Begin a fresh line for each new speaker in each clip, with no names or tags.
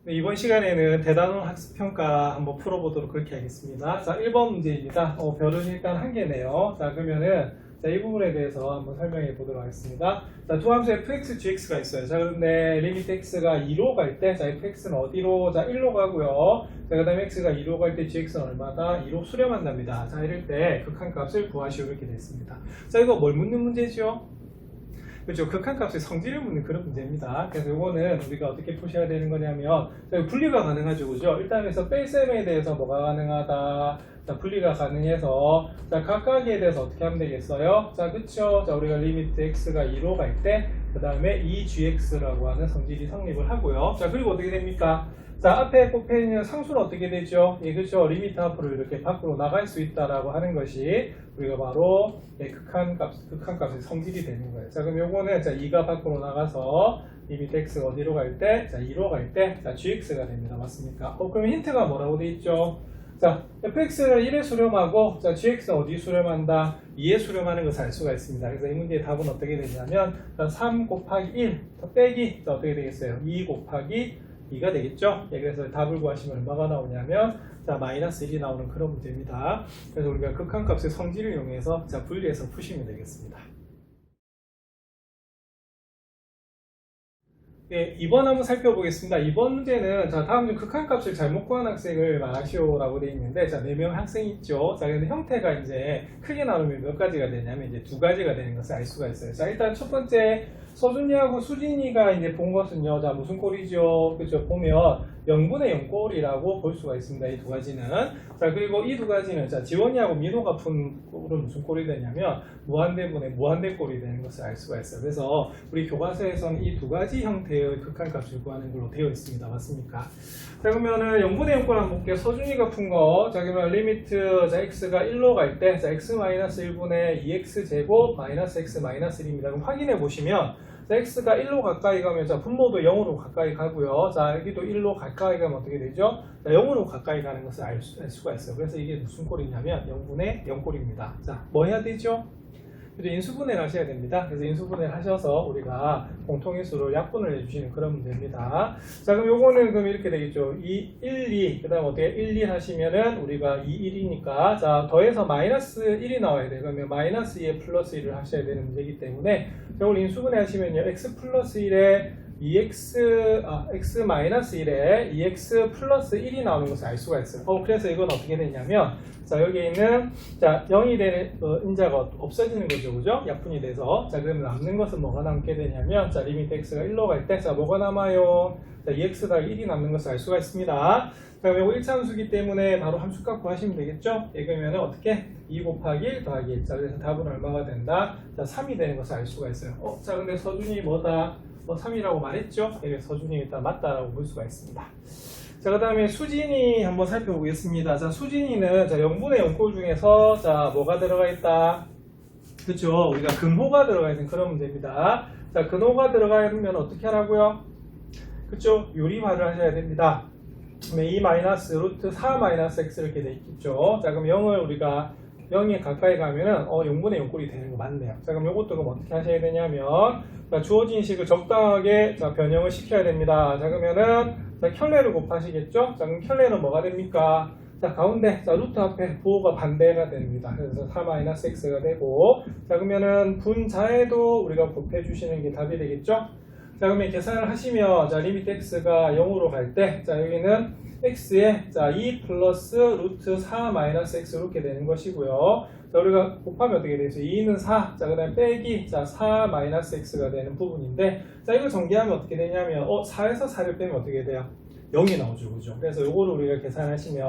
네, 이번 시간에는 대단원 학습평가 한번 풀어보도록 그렇게 하겠습니다. 자, 1번 문제입니다. 별은 일단 한 개네요. 자, 그러면은 이 부분에 대해서 한번 설명해 보도록 하겠습니다. 자, 두 함수 fx, gx가 있어요. 자, 그런데 리미트 x가 2로 갈 때, 자, fx는 어디로? 자, 1로 가고요. 자, 그 다음에 x가 2로 갈 때 gx는 얼마다? 2로 수렴한답니다. 자, 이럴 때 극한값을 구하시오 이렇게 됐습니다. 자, 이거 뭘 묻는 문제죠? 그렇죠. 극한값의 성질을 묻는 그런 문제입니다. 그래서 이거는 우리가 어떻게 푸셔야 되는 거냐면, 분리가 가능하죠. 그죠? 일단 그래서 뺄셈에 대해서 뭐가 가능하다. 자, 분리가 가능해서, 자, 각각에 대해서 어떻게 하면 되겠어요? 자, 그쵸. 자, 우리가 리미트 x가 2로 갈 때, 그 다음에 2gx라고 하는 성질이 성립을 하고요. 자, 그리고 어떻게 됩니까? 자, 앞에 곱해 있는 상수는 어떻게 되죠? 예, 그렇죠. 리미트 앞으로 이렇게 밖으로 나갈 수 있다라고 하는 것이 우리가 바로 극한값의 성질이 되는 거예요. 자, 그럼 요거는 자, 2가 밖으로 나가서 리미트 x가 어디로 갈 때? 자, 2로 갈 때, 자, gx가 됩니다. 맞습니까? 그럼 힌트가 뭐라고 돼 있죠? 자, fx를 1에 수렴하고, 자, gx는 어디 수렴한다? 2에 수렴하는 것을 알 수가 있습니다. 그래서 이 문제의 답은 어떻게 되냐면, 자, 3 곱하기 1, 빼기, 자, 어떻게 되겠어요? 2 곱하기 2가 되겠죠? 예, 그래서 답을 구하시면 얼마가 나오냐면, 자, 마이너스 1이 나오는 그런 문제입니다. 그래서 우리가 극한값의 성질을 이용해서, 자, 분리해서 푸시면 되겠습니다. 네, 2번 한번 살펴보겠습니다. 2번 문제는, 자, 다음 중 극한값을 잘못 구한 학생을 말하시오라고 되어 있는데, 자, 4명 학생이 있죠. 자, 근데 형태가 이제 크게 나누면 몇 가지가 되냐면, 이제 2가지가 되는 것을 알 수가 있어요. 자, 일단 첫 번째, 서준이하고 수진이가 이제 본 것은요, 자, 무슨 꼴이죠? 그죠? 보면 0분의 0꼴이라고 볼 수가 있습니다. 이 2가지는. 자, 그리고 이 2가지는, 자, 지원이하고 민호가 푼 꼴은 무슨 꼴이 되냐면, 무한대분의 무한대 꼴이 되는 것을 알 수가 있어요. 그래서 우리 교과서에서는 이 2가지 형태의 극한값을 구하는 걸로 되어 있습니다. 맞습니까? 자, 그러면은 0분의 0꼴 한번 볼게요. 서준이가 푼 거. 자, 그러면 리미트, 자, x가 1로 갈 때, 자, x-1분의 2x제곱 마이너스 x 마이너스 1입니다. 그럼 확인해 보시면, 자, x가 1로 가까이 가면, 자, 분모도 0으로 가까이 가고요. 자, 여기도 1로 가까이 가면 어떻게 되죠? 자, 0으로 가까이 가는 것을 알 수가 있어요. 그래서 이게 무슨 꼴이냐면 0분의 0꼴입니다. 자, 뭐 해야 되죠? 인수분해를 하셔야 됩니다. 그래서 인수분해를 하셔서 우리가 공통인수로 약분을 해주시는 그런 문제입니다. 자, 그럼 요거는 그럼 이렇게 되겠죠. 2, 1, 2. 그 다음 어떻게 1, 2 하시면은 우리가 2, 1이니까 자, 더해서 마이너스 1이 나와야 돼요. 그러면 마이너스 2에 플러스 1을 하셔야 되는 문제이기 때문에 이걸 인수분해 하시면요. x 플러스 1에 2x, x 마이너스 1에 2x 플러스 1이 나오는 것을 알 수가 있어요. 그래서 이건 어떻게 되냐면, 자, 여기 있는, 자, 0이 되는, 인자가 없어지는 거죠. 그죠? 약분이 돼서. 자, 그러면 남는 것은 뭐가 남게 되냐면, 자, 리미트 x가 1로 갈 때, 자, 뭐가 남아요? 자, 2x 더하기 1이 남는 것을 알 수가 있습니다. 자, 그럼 이거 1차함수기 때문에 바로 함수값 구하시면 되겠죠? 예, 그러면 어떻게? 2 곱하기 1 더하기 1. 자, 그래서 답은 얼마가 된다? 자, 3이 되는 것을 알 수가 있어요. 자, 근데 서준이 뭐다? 3이라고 말했죠? 예, 서준이 일단 맞다라고 볼 수가 있습니다. 자, 그 다음에 수진이 한번 살펴보겠습니다. 자, 수진이는 자, 0분의 0꼴 중에서 자, 뭐가 들어가 있다? 그쵸? 우리가 근호가 들어가 있는 그런 문제입니다. 자, 근호가 들어가면 어떻게 하라고요? 그쵸? 유리화를 하셔야 됩니다. 그러면 2 마이너스 루트 4 마이너스 x 이렇게 돼 있겠죠? 자, 그럼 0을 우리가 0에 가까이 가면은 0분의 0꼴이 되는 거 맞네요. 자, 그럼 요것도 그럼 어떻게 하셔야 되냐면, 자, 주어진 식을 적당하게 자, 변형을 시켜야 됩니다. 자, 그러면은 자, 켤레를 곱하시겠죠? 자, 그럼 켤레는 뭐가 됩니까? 자, 가운데 자, 루트 앞에 부호가 반대가 됩니다. 그래서 4-x가 되고, 자, 그러면은 분자에도 우리가 곱해 주시는 게 답이 되겠죠? 자, 그러면 계산을 하시면 자, 리미트 x가 0으로 갈 때, 자, 여기는 x에 자, 2 플러스 루트 4 마이너스 x 이렇게 되는 것이고요. 자, 우리가 곱하면 어떻게 되죠? 2는 4, 자, 그 다음에 빼기, 자, 4 마이너스 x가 되는 부분인데, 자, 이걸 전개하면 어떻게 되냐면, 4에서 4를 빼면 어떻게 돼요? 0이 나오죠, 그죠? 그래서 요거를 우리가 계산하시면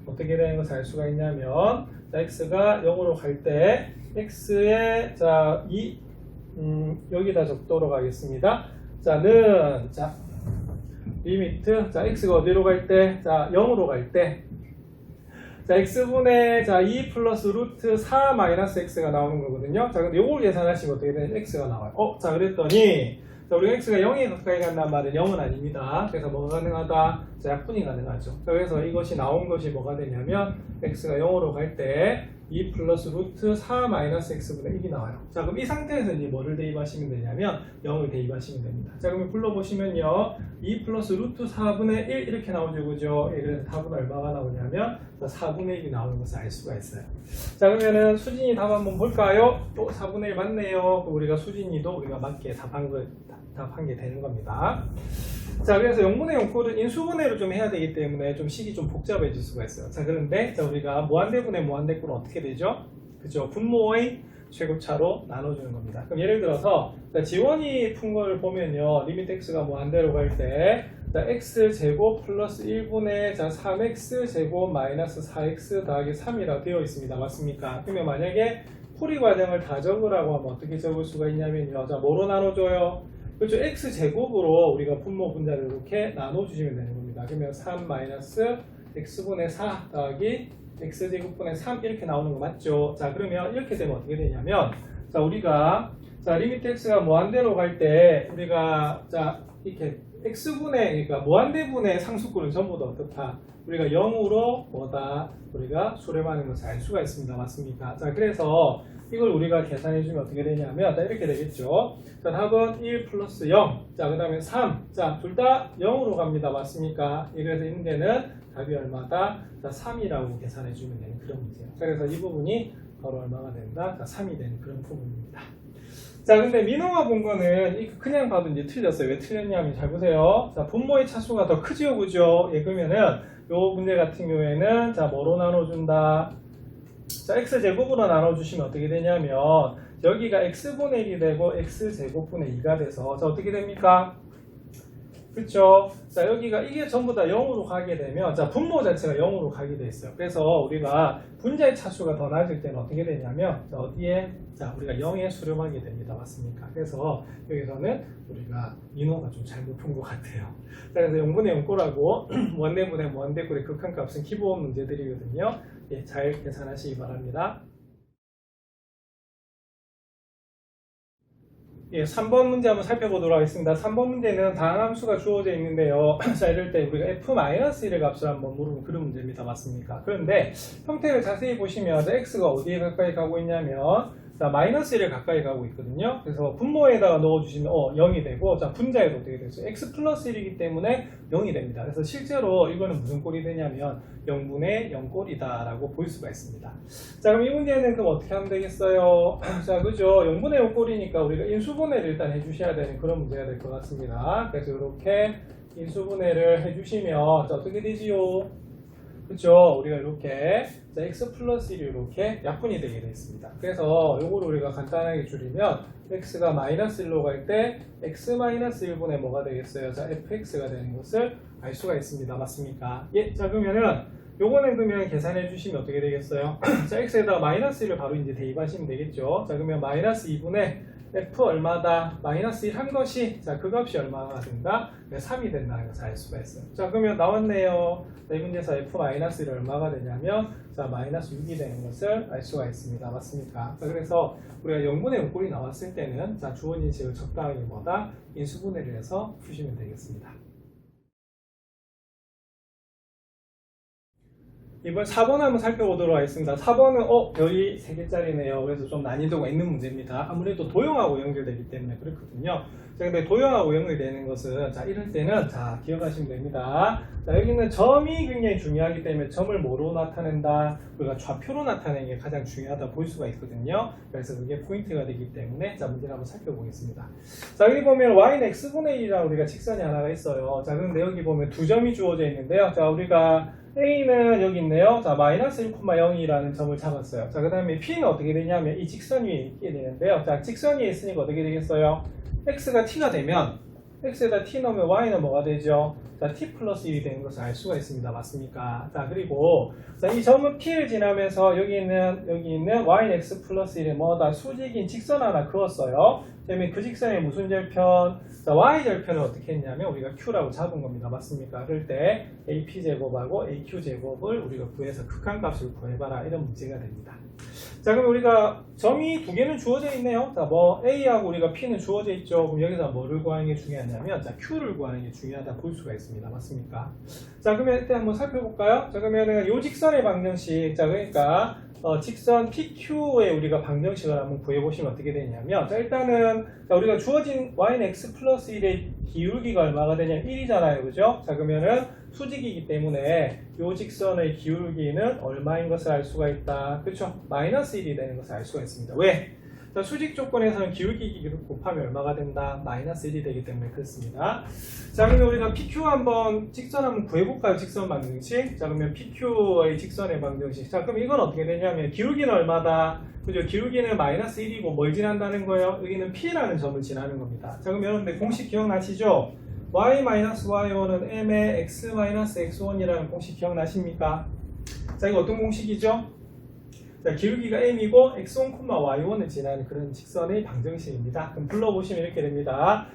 어떻게 되는 것을 알 수가 있냐면, 자, x가 0으로 갈 때, x에, 자, 여기다 적도록 하겠습니다. 자, 자, 리미트, 자, x가 어디로 갈 때? 자, 0으로 갈 때. 자, x분의, 자, 2 플러스 루트 4 마이너스 x가 나오는 거거든요. 자, 근데 요걸 계산하시면 어떻게 되냐? x가 나와요. 자, 그랬더니, 자, 우리가 x가 0에 가까이 간단 말은 0은 아닙니다. 그래서 뭐가 가능하다? 자, 약분이 가능하죠. 자, 그래서 이것이 나온 것이 뭐가 되냐면, x가 0으로 갈 때, 2 플러스 루트 4 마이너스 x분의 1이 나와요. 자, 그럼 이 상태에서 이제 뭐를 대입하시면 되냐면 0을 대입하시면 됩니다. 자, 그러면 불러보시면요. 2 플러스 루트 4분의 1 이렇게 나오죠. 그죠? 예, 그래서 답은 얼마가 나오냐면 4분의 1이 나오는 것을 알 수가 있어요. 자, 그러면은 수진이 답 한번 볼까요? 또 4분의 1 맞네요. 그럼 우리가 수진이도 우리가 맞게 답한 게 되는 겁니다. 자, 그래서 0분의 0꼴은 인수분해를 좀 해야 되기 때문에 좀 식이 좀 복잡해질 수가 있어요. 자, 그런데 자, 우리가 무한대분의 무한대꼴은 어떻게 되죠? 그죠? 분모의 최고차로 나눠주는 겁니다. 그럼 예를 들어서 지원이 푼 걸 보면요. 리미트 x가 무한대로 갈 때 x제곱 플러스 1분의 3x제곱 마이너스 4x 더하기 3이라고 되어 있습니다. 맞습니까? 그러면 만약에 풀이 과정을 다 적으라고 하면 어떻게 적을 수가 있냐면요. 자, 뭐로 나눠줘요? 그렇죠. x제곱으로 우리가 분모 분자를 이렇게 나눠주시면 되는 겁니다. 그러면 3 마이너스 x분의 4 더하기 x제곱분의 3 이렇게 나오는 거 맞죠? 자, 그러면 이렇게 되면 어떻게 되냐면 자, 우리가 자, 리미트 x가 무한대로 갈 때 우리가 자, 이렇게 x분의 그러니까 무한대분의 상수꼴은 전부 다 어떻다? 우리가 0으로 뭐다? 우리가 수렴하는 것을 알 수가 있습니다. 맞습니까? 자, 그래서 이걸 우리가 계산해주면 어떻게 되냐면 자, 이렇게 되겠죠. 자, 답은 1 플러스 0. 자, 그 다음에 3. 자, 둘 다 0으로 갑니다. 맞습니까? 그래서 있는 데는 답이 얼마다? 자, 3이라고 계산해주면 되는 그런 문제예요. 자, 그래서 이 부분이 바로 얼마가 된다? 자, 3이 되는 그런 부분입니다. 자, 근데 민호가 본 거는 그냥 봐도 이제 틀렸어요. 왜 틀렸냐면 잘 보세요. 자, 분모의 차수가 더 크지요, 그죠? 예, 그러면은 요 문제 같은 경우에는 자, 뭐로 나눠준다? 자, x제곱으로 나눠주시면 어떻게 되냐면 여기가 x분의 1이 되고 x제곱분의 2가 돼서 자, 어떻게 됩니까? 그쵸? 자, 여기가 이게 전부 다 0으로 가게 되면 자, 분모 자체가 0으로 가게 돼 있어요. 그래서 우리가 분자의 차수가 더 낮을 때는 어떻게 되냐면 자, 어디에? 자, 우리가 0에 수렴하게 됩니다. 맞습니까? 그래서 여기서는 우리가 민호가 좀 잘못 푼 것 같아요. 자, 그래서 0분의 0꼴하고 무한대분의 무한대꼴의 극한값은 기본 문제들이거든요. 예, 잘 계산하시기 바랍니다. 예, 3번 문제 한번 살펴보도록 하겠습니다. 3번 문제는 다항함수가 주어져 있는데요. 자, 이럴 때 우리가 f-1의 값을 한번 물으면 그런 문제입니다. 맞습니까? 그런데 형태를 자세히 보시면 x가 어디에 가까이 가고 있냐면 자, 마이너스 1에 가까이 가고 있거든요. 그래서 분모에다가 넣어주시면 0이 되고 자, 분자에도 어떻게 되죠? x 플러스 1이기 때문에 0이 됩니다. 그래서 실제로 이거는 무슨 꼴이 되냐면 0분의 0꼴이다 라고 볼 수가 있습니다. 자, 그럼 이 문제는 그럼 어떻게 하면 되겠어요? 자, 그죠? 0분의 0꼴이니까 우리가 인수분해를 일단 해주셔야 되는 그런 문제가 될 것 같습니다. 그래서 이렇게 인수분해를 해주시면 자, 어떻게 되지요? 그렇죠? 우리가 이렇게 자, x 플러스 1이 이렇게 약분이 되게 되어 있습니다. 그래서 요거를 우리가 간단하게 줄이면 x가 마이너스 1로 갈 때 x 마이너스 1분의 뭐가 되겠어요? 자, fx가 되는 것을 알 수가 있습니다. 맞습니까? 예, 자, 그러면은 요거는 그러면 계산해 주시면 어떻게 되겠어요? 자, x에다가 마이너스 1을 바로 이제 대입하시면 되겠죠. 자, 그러면 마이너스 2분의 f 얼마다? 마이너스 1 한 것이 자, 그 값이 얼마가 된다? 3이 된다는 것을 알 수가 있어요. 자, 그러면 나왔네요. 자, 이 문제에서 f-1이 얼마가 되냐면 자, 마이너스 6이 되는 것을 알 수가 있습니다. 맞습니까? 자, 그래서 우리가 0분의 0꼴이 나왔을 때는 자, 주어진 식을 적당하게 뭐다? 인수분해를 해서 푸시면 되겠습니다. 이번 4번 한번 살펴보도록 하겠습니다. 4번은 별이 3개짜리네요. 그래서 좀 난이도가 있는 문제입니다. 아무래도 도형하고 연결되기 때문에 그렇거든요. 자, 근데 도형하고 연결되는 것은 자, 이럴 때는 자, 기억하시면 됩니다. 자, 여기는 점이 굉장히 중요하기 때문에 점을 뭐로 나타낸다? 우리가 좌표로 나타내는 게 가장 중요하다 볼 수가 있거든요. 그래서 그게 포인트가 되기 때문에 자, 문제를 한번 살펴보겠습니다. 자, 여기 보면 y는 x분의 1이라고 우리가 직선이 하나가 있어요. 자, 그런데 여기 보면 두 점이 주어져 있는데요. 자, 우리가 A는 여기 있네요. 자, 마이너스 1,0이라는 점을 잡았어요. 자, 그 다음에 P는 어떻게 되냐면 이 직선 위에 있게 되는데요. 자, 직선 위에 있으니까 어떻게 되겠어요? X가 T가 되면 X에다 T 넣으면 Y는 뭐가 되죠? 자, T 플러스 1이 되는 것을 알 수가 있습니다. 맞습니까? 자, 그리고 자, 이 점은 P를 지나면서 여기 있는 Y는 X 플러스 1에 뭐다? 수직인 직선 하나 그었어요. 그러면 그 직선의 무슨 절편? 자, y절편을 어떻게 했냐면 우리가 q라고 잡은 겁니다. 맞습니까? 그럴 때 ap제곱하고 aq제곱을 우리가 구해서 극한값을 구해봐라 이런 문제가 됩니다. 자, 그럼 우리가 점이 두 개는 주어져 있네요. 자, 뭐 a하고 우리가 p는 주어져 있죠. 그럼 여기서 뭐를 구하는 게 중요하냐면 자, q를 구하는 게 중요하다 볼 수가 있습니다. 있습니다. 맞습니까? 자, 그러면 이때 한번 살펴볼까요? 자, 그러면은 요 직선의 방정식. 자, 그러니까 직선 PQ의 우리가 방정식을 한번 구해보시면 어떻게 되냐면, 자, 일단은 자, 우리가 주어진 y는 x 플러스 1의 기울기가 얼마가 되냐면 1이잖아요. 그죠? 자, 그러면은 수직이기 때문에 요 직선의 기울기는 얼마인 것을 알 수가 있다. 그렇죠? 마이너스 1이 되는 것을 알 수가 있습니다. 왜? 자, 수직 조건에서는 기울기 곱하면 얼마가 된다? 마이너스 1이 되기 때문에 그렇습니다. 자, 그러면 우리가 PQ 한번 직선 한번 구해볼까요? 직선 방정식. 자, 그러면 PQ의 직선의 방정식. 자, 그럼 이건 어떻게 되냐면 기울기는 얼마다? 그죠? 기울기는 마이너스 1이고 뭘 지난다는 거예요? 여기는 P라는 점을 지나는 겁니다. 자, 그럼 여러분들 공식 기억나시죠? y-y1은 m의 x-x1이라는 공식 기억나십니까? 자, 이거 어떤 공식이죠? 자, 기울기가 m이고 x1, y1을 지나는 그런 직선의 방정식입니다. 그럼 불러보시면 이렇게 됩니다.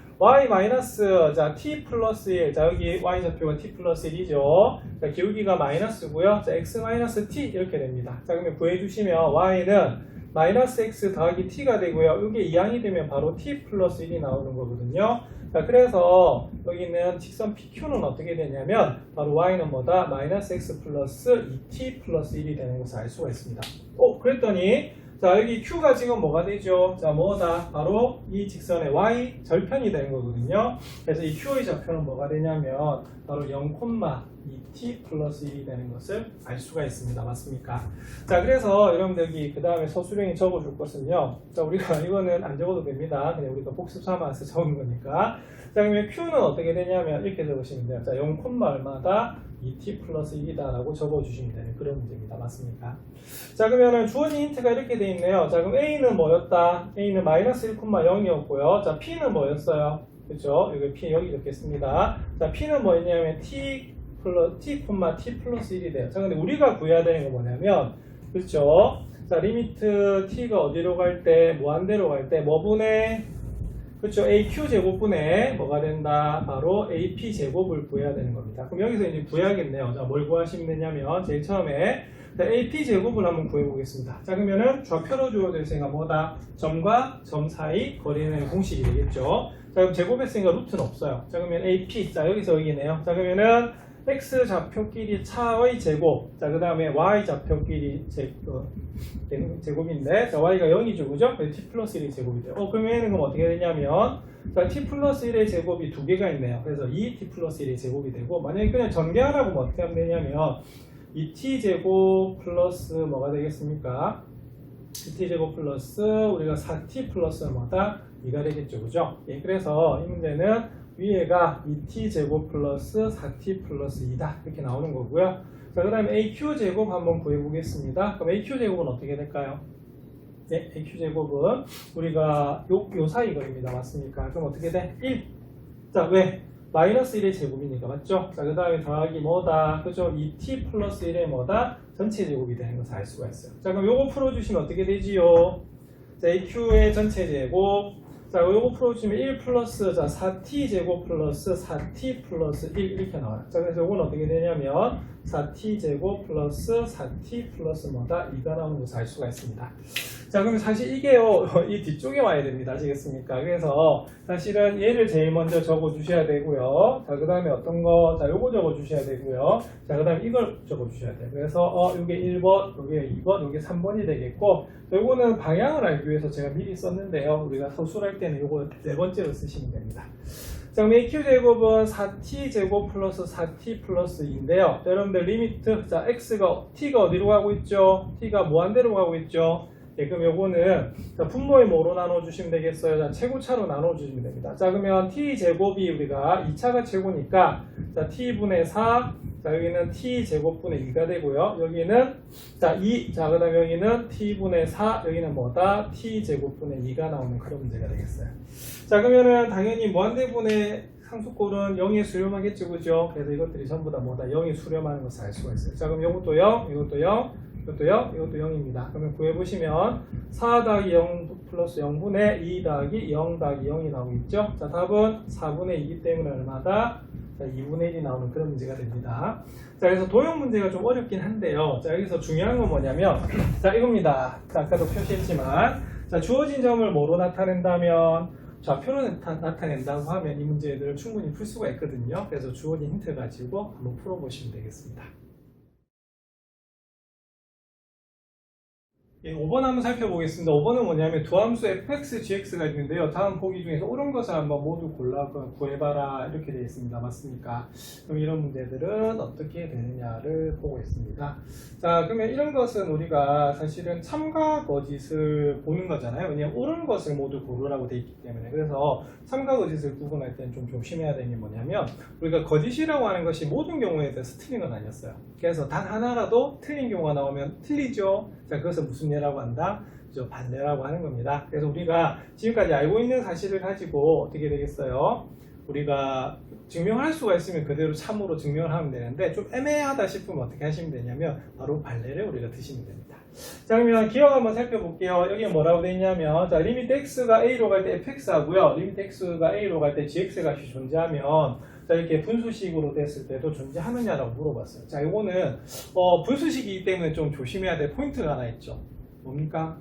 자, t 플러스 1. 자, 여기 y좌표가 t 플러스 1이죠. 자, 기울기가 마이너스고요. 자, x t 이렇게 됩니다. 자, 그러면 구해주시면 y는 마이너스 x 더하기 t가 되고요. 이게 이항이 되면 바로 t 플러스 1이 나오는 거거든요. 자, 그래서 여기는 직선 PQ는 어떻게 되냐면 바로 y는 뭐다? 마이너스 x 플러스 2t 플러스 1이 되는 것을 알 수가 있습니다. 그랬더니 자, 여기 Q가 지금 뭐가 되죠? 자, 뭐다? 바로 이 직선의 y 절편이 되는 거거든요. 그래서 이 Q의 좌표는 뭐가 되냐면 바로 0,2t 플러스 1이 되는 것을 알 수가 있습니다. 맞습니까? 자, 그래서 여러분들 여기 그 다음에 서술형에 적어줄 것은요. 자, 우리가 이거는 안 적어도 됩니다. 그냥 우리가 복습 삼아서 적은 거니까. 자, 그러면 Q는 어떻게 되냐면 이렇게 적으시면 돼요. 자, 0, 얼마다? 2t 플러스 1이다 라고 적어주시면 되는 그런 문제입니다. 맞습니까? 자, 그러면은 주어진 힌트가 이렇게 돼 있네요. 자, 그럼 A는 뭐였다? A는 마이너스 1,0이었고요. 자, P는 뭐였어요? 그죠? 여기 P 여기 적겠습니다. 자, P는 뭐였냐면 t 플러스 1이 돼요. 자, 근데 우리가 구해야 되는 건 뭐냐면, 그렇죠? 자, 리미트 t가 어디로 갈 때, 무한대로 갈 때, 뭐분의, 그렇죠? AQ 제곱분의 뭐가 된다? 바로 AP 제곱을 구해야 되는 겁니다. 그럼 여기서 이제 구해야겠네요. 자, 뭘 구하시면 되냐면, 제일 처음에, 자, AP 제곱을 한번 구해보겠습니다. 자, 그러면은 좌표로 주어져 있으니까 뭐다? 점과 점 사이 거리는 공식이 되겠죠. 자, 그럼 제곱했으니까 루트는 없어요. 자, 그러면 AP. 자, 여기서 여기네요. 자, 그러면은 x 좌표끼리 차의 제곱. 자, 그 다음에 y 좌표끼리 제곱인데, 자, y가 0이죠, 그죠? t 플러스 1의 제곱이 돼요. 그러면 얘는 그럼 어떻게 되냐면, 자, t 플러스 1의 제곱이 두 개가 있네요. 그래서 2t 플러스 1의 제곱이 되고, 만약에 그냥 전개하라고 뭐 어떻게 하면 되냐면, 2t 제곱 플러스 뭐가 되겠습니까? 2t 제곱 플러스 우리가 4t 플러스 뭐다? 2가 되겠죠, 그죠? 예, 그래서 이 문제는 위에가 2t 제곱 플러스 4t 플러스 2다 이렇게 나오는 거고요. 자, 그 다음에 aq 제곱 한번 구해보겠습니다. 그럼 aq 제곱은 어떻게 될까요? 네, aq 제곱은 우리가 요 사이 거리입니다. 맞습니까? 그럼 어떻게 돼? 1. 자, 왜? 마이너스 1의 제곱이니까 맞죠? 자, 그 다음에 더하기 뭐다? 그죠? 2t 플러스 1의 뭐다? 전체 제곱이 되는 것을 알 수가 있어요. 자, 그럼 요거 풀어주시면 어떻게 되지요? 자, aq의 전체 제곱. 자, 요거 풀어주시면 1 플러스, 자, 4t 제곱 플러스 4t 플러스 1 이렇게 나와요. 자, 그래서 요건 어떻게 되냐면 4t 제곱 플러스 4t 플러스 뭐다? 2가 나오는 것을 알 수가 있습니다. 자, 그럼 사실 이게요, 이 뒤쪽에 와야 됩니다. 아시겠습니까? 그래서 사실은 얘를 제일 먼저 적어 주셔야 되고요. 자, 그 다음에 어떤 거, 자, 요거 적어 주셔야 되고요. 자, 그 다음에 이걸 적어 주셔야 돼요. 그래서, 요게 1번, 요게 2번, 요게 3번이 되겠고, 요거는 방향을 알기 위해서 제가 미리 썼는데요. 우리가 서술할 때는 요거 네 번째로 쓰시면 됩니다. 자, 그럼 AQ제곱은 4t 제곱 플러스 4t 플러스 2인데요. 자, 여러분들 리미트, 자, t가 어디로 가고 있죠? t가 무한대로 가고 있죠? 예, 그럼 요거는 자, 분모의 뭐로 나눠주시면 되겠어요? 자, 최고차로 나눠주시면 됩니다. 자, 그러면 t제곱이 우리가 2차가 최고니까 자, t분의 4, 자, 여기는 t제곱분의 2가 되고요. 여기는 자, 2, 자, 그 다음에 여기는 t분의 4, 여기는 뭐다? t제곱분의 2가 나오는 그런 문제가 되겠어요. 자, 그러면은 당연히 무한대분의 상수꼴은 0에 수렴하겠죠, 그죠? 그래서 이것들이 전부 다 뭐다? 0에 수렴하는 것을 알 수가 있어요. 자, 그럼 이것도 0, 이것도 0, 이것도 0, 이것도 0입니다. 그러면 구해보시면 4 더하기 0 플러스 0분의 2 더하기 0 더하기 0이 나오겠죠? 자, 답은 4분의 2이기 때문에 얼마다? 자, 2분의 1이 나오는 그런 문제가 됩니다. 자, 그래서 도형 문제가 좀 어렵긴 한데요. 자, 여기서 중요한 건 뭐냐면, 자, 이겁니다. 자, 아까도 표시했지만, 자, 주어진 점을 뭐로 나타낸다면, 좌표로 나타낸다고 하면 이 문제들을 충분히 풀 수가 있거든요. 그래서 주어진 힌트 가지고 한번 풀어보시면 되겠습니다. 예, 5번 한번 살펴보겠습니다. 5번은 뭐냐면 두 함수 fx, gx가 있는데요. 다음 보기 중에서 옳은 것을 한번 모두 골라 구해봐라 이렇게 되어 있습니다. 맞습니까? 그럼 이런 문제들은 어떻게 되느냐를 보고 있습니다. 자, 그러면 이런 것은 우리가 사실은 참과 거짓을 보는 거잖아요. 왜냐하면 옳은 것을 모두 고르라고 되어 있기 때문에. 그래서 참과 거짓을 구분할 때는 좀 조심해야 되는 게 뭐냐면 우리가 거짓이라고 하는 것이 모든 경우에 대해서 틀린 건 아니었어요. 그래서 단 하나라도 틀린 경우가 나오면 틀리죠. 자, 그것은 무슨 예라고 한다? 그죠? 반례라고 하는 겁니다. 그래서 우리가 지금까지 알고 있는 사실을 가지고 어떻게 되겠어요? 우리가 증명을 할 수가 있으면 그대로 참으로 증명을 하면 되는데 좀 애매하다 싶으면 어떻게 하시면 되냐면 바로 반례를 우리가 드시면 됩니다. 자, 그러면 기억 한번 살펴볼게요. 여기 뭐라고 되어 있냐면 자, 리미트 x가 a로 갈 때 fx 하고요. 리미트 x가 a로 갈 때 gx 값이 존재하면 자, 이렇게 분수식으로 됐을 때도 존재하느냐라고 물어봤어요. 자, 이거는 분수식이기 때문에 좀 조심해야 될 포인트가 하나 있죠. 뭡니까?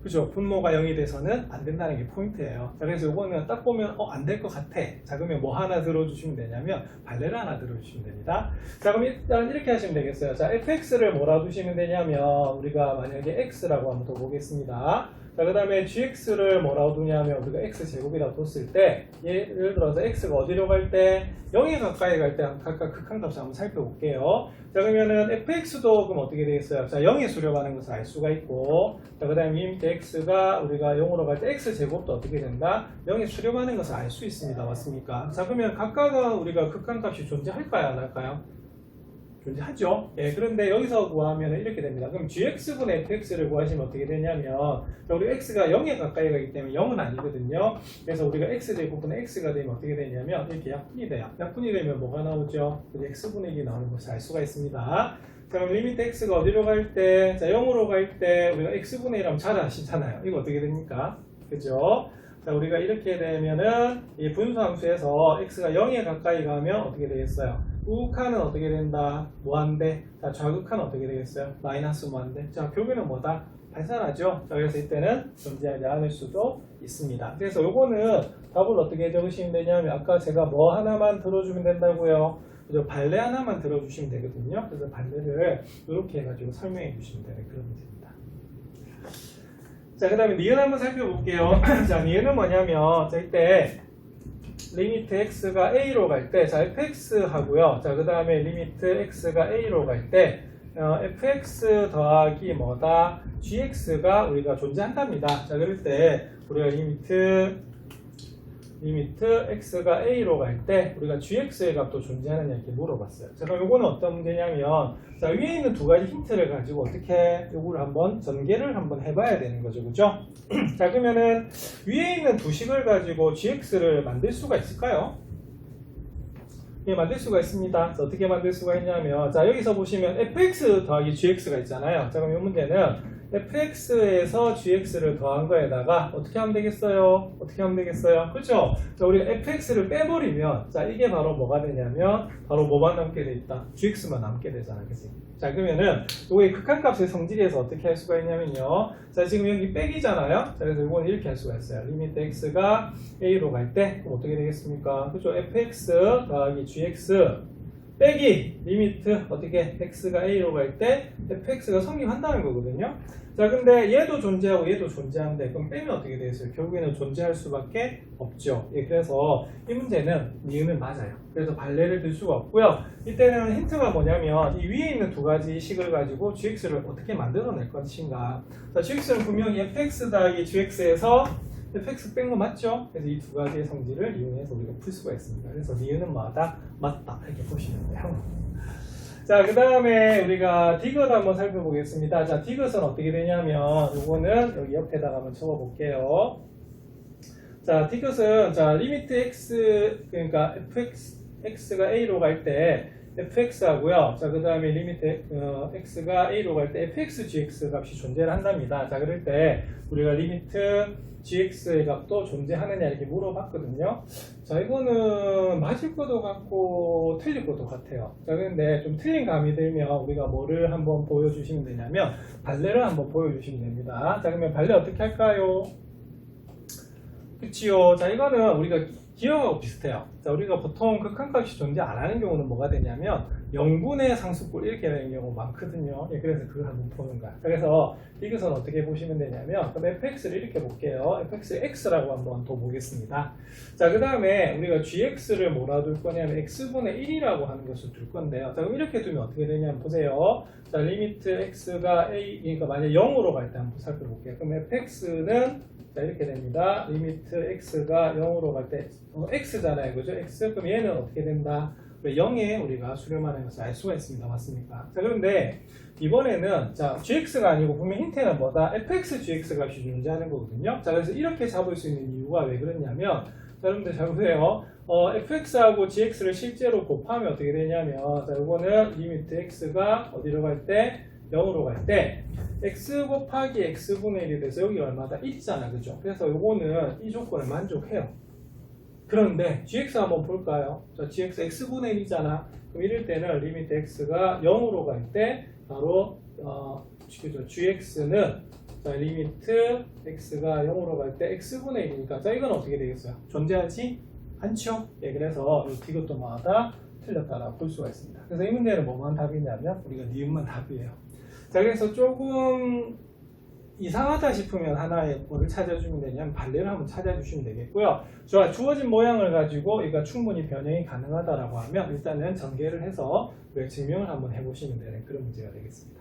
그죠? 분모가 0이 돼서는 안 된다는 게 포인트예요. 자, 그래서 이거는 딱 보면 안 될 것 같아. 자, 그러면 뭐 하나 들어주시면 되냐면 발레를 하나 들어주시면 됩니다. 자, 그럼 일단 이렇게 하시면 되겠어요. 자, fx를 뭐라 두시면 되냐면 우리가 만약에 x라고 한번 더 보겠습니다. 자, 그 다음에 gx를 뭐라고 두냐면 우리가 x제곱이라고 뒀을 때 예를 들어서 x가 어디로 갈 때 0에 가까이 갈 때 각각 극한값을 한번 살펴볼게요. 자, 그러면은 fx도 그럼 어떻게 되겠어요? 자, 0에 수렴하는 것을 알 수가 있고 자, 그 다음에 리미트 x가 우리가 0으로 갈 때 x제곱도 어떻게 된다? 0에 수렴하는 것을 알 수 있습니다. 맞습니까? 자, 그러면 각각은 우리가 극한값이 존재할까요? 안 할까요? 존재하죠. 예, 그런데 여기서 구하면 이렇게 됩니다. 그럼 gx분의 fx를 구하시면 어떻게 되냐면 우리 x가 0에 가까이 가기 때문에 0은 아니거든요. 그래서 우리가 x제곱분의 x가 되면 어떻게 되냐면 이렇게 약분이 돼요. 약분이 되면 뭐가 나오죠? x분의 1이 나오는 것을 알 수가 있습니다. 자, 그럼 리미트 x가 어디로 갈 때? 자, 0으로 갈 때 우리가 x분의 1하면 잘 아시잖아요. 이거 어떻게 됩니까? 그죠? 자, 우리가 이렇게 되면은 이 분수함수에서 x가 0에 가까이 가면 어떻게 되겠어요? 우극한은 어떻게 된다? 무한대. 자, 좌극한은 어떻게 되겠어요? 마이너스 무한대. 자, 교비는 뭐다? 발산하죠. 자, 그래서 이때는 존재하지 않을 수도 있습니다. 그래서 요거는 답을 어떻게 적으시면 되냐면 아까 제가 뭐 하나만 들어주면 된다고요? 그죠? 발레 하나만 들어주시면 되거든요. 그래서 발레를 이렇게 해가지고 설명해 주시면 되는 그런 문제입니다. 자, 그 다음에 니은 한번 살펴볼게요. 자, 니은은 뭐냐면 자, 이때 리미트 x가 a로 갈 때, 자, fx 하고요. 자, 그 다음에 리미트 x가 a로 갈 때, fx 더하기 뭐다? gx가 우리가 존재한답니다. 자, 그럴 때, 우리가 리미트 x가 a로 갈 때, 우리가 gx의 값도 존재하느냐 이렇게 물어봤어요. 자, 그럼 요거는 어떤 문제냐면, 자, 위에 있는 두 가지 힌트를 가지고 어떻게 요거를 한번 전개를 한번 해봐야 되는 거죠. 그죠? 자, 그러면은 위에 있는 두 식을 가지고 gx를 만들 수가 있을까요? 예, 만들 수가 있습니다. 자, 어떻게 만들 수가 있냐면, 자, 여기서 보시면 fx 더하기 gx가 있잖아요. 자, 그럼 이 문제는 fx에서 gx를 더한 거에다가 어떻게 하면 되겠어요? 어떻게 하면 되겠어요? 그렇죠? 자, 우리가 fx를 빼버리면 자, 이게 바로 뭐가 되냐면 바로 뭐만 남게 돼 있다? gx만 남게 되잖아. 그치? 자, 그러면은 요게 극한값의 성질에서 어떻게 할 수가 있냐면요. 자, 지금 여기 빼기잖아요. 자, 그래서 이건 이렇게 할 수가 있어요. 리미트 x가 a로 갈 때 그럼 어떻게 되겠습니까? 그렇죠? fx 더하기 gx 빼기 리미트 어떻게 x가 a로 갈 때 fx가 성립한다는 거거든요. 자, 근데 얘도 존재하고 얘도 존재하는데 그럼 빼면 어떻게 되겠어요? 결국에는 존재할 수밖에 없죠. 예, 그래서 이 문제는 니은은 맞아요. 그래서 발레를 들 수가 없고요. 이때는 힌트가 뭐냐면 이 위에 있는 두 가지 식을 가지고 gx를 어떻게 만들어낼 것인가. 자, gx는 분명히 fx 더하기 gx에서 fx 뺀 거 맞죠? 그래서 이 두 가지의 성질을 이용해서 우리가 풀 수가 있습니다. 그래서 니은은 맞다, 맞다 이렇게 보시면 돼요. 자, 그 다음에 우리가 디귿 한번 살펴보겠습니다. 자, 디귿은 어떻게 되냐면 요거는 여기 옆에다가 한번 적어볼게요. 자, 디귿은 자 리미트 x 그러니까 x가 a로 갈 때 fx 하고요. 자, 그 다음에 리미트 x가 a로 갈 때 fx gx 값이 존재를 한답니다. 자, 그럴 때 우리가 리미트 gx의 값도 존재하느냐 이렇게 물어봤거든요. 자, 이거는 맞을 것도 같고 틀릴 것도 같아요. 자, 그런데 좀 틀린 감이 들면 우리가 뭐를 한번 보여주시면 되냐면 발레를 한번 보여주시면 됩니다. 자, 그러면 발레 어떻게 할까요? 그치요. 자, 이거는 우리가 기억하고 비슷해요. 자, 우리가 보통 극한값이 존재 안 하는 경우는 뭐가 되냐면 0분의 상수꼴 이렇게 되는 경우 많거든요. 예, 그래서 그걸 한번 보는 거야. 그래서 이것은 어떻게 보시면 되냐면 그럼 fx를 이렇게 볼게요. fx x라고 한번 더 보겠습니다. 자, 그 다음에 우리가 gx를 뭐라 둘 거냐면 x분의 1이라고 하는 것을 둘 건데요. 자, 그럼 이렇게 두면 어떻게 되냐면 보세요. 자, 리미트 x가 a, 그러니까 만약 0으로 갈 때 한번 살펴볼게요. 그럼 fx는 자, 이렇게 됩니다. 리미트 x가 0으로 갈 때 x잖아요. 그죠? x. 그럼 얘는 어떻게 된다? 0에 우리가 수렴하는 것을 알 수가 있습니다. 맞습니까? 자, 그런데 이번에는 자, gx가 아니고 분명 힌트는 뭐다? fx gx 값이 존재하는 거거든요. 자, 그래서 이렇게 잡을 수 있는 이유가 왜 그러냐면 자, 여러분들 잘 보세요. fx하고 gx를 실제로 곱하면 어떻게 되냐면 자, 이거는 리미트 x가 어디로 갈 때? 0으로 갈 때 x 곱하기 x분의 1이 돼서 여기 얼마다? 1이잖아. 그죠? 그래서 요거는 이 조건을 만족해요. 그런데 gx 한번 볼까요? 자, gx x분의 1이잖아. 그럼 이럴 때는 리미트 x가 0으로 갈 때 바로 gx는 자, 리미트 x가 0으로 갈 때 x분의 1이니까 자, 이건 어떻게 되겠어요? 존재하지 않죠? 예, 그래서 이것도 마다 틀렸다라고 볼 수가 있습니다. 그래서 이 문제는 뭐만 답이냐면 우리가 니은만 답이에요. 자, 그래서 조금 이상하다 싶으면 하나의 뭐를 찾아주면 되냐면 발레를 한번 찾아주시면 되겠고요. 주어진 모양을 가지고 이거 충분히 변형이 가능하다라고 하면 일단은 전개를 해서 증명을 한번 해보시면 되는 그런 문제가 되겠습니다.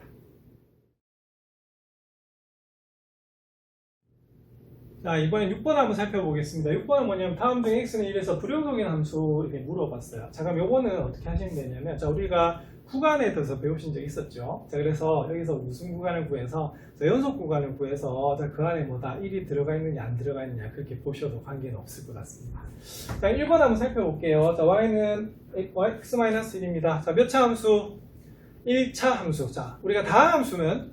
자, 이번엔 6번 한번 살펴보겠습니다. 6번은 뭐냐면 다음 중 x는 1에서 불연속인 함수 이렇게 물어봤어요. 자, 그럼 요거는 어떻게 하시면 되냐면 자, 우리가 구간에 대해서 배우신 적 있었죠. 자, 그래서 여기서 무슨 구간을 구해서 자, 연속 구간을 구해서 자, 그 안에 뭐다 1이 들어가 있느냐 안 들어가 있느냐 그렇게 보셔도 관계는 없을 것 같습니다. 자, 1번 한번 살펴볼게요. 자, y는 x-1입니다. 자, 몇 차 함수? 1차 함수. 자, 우리가 다항 함수는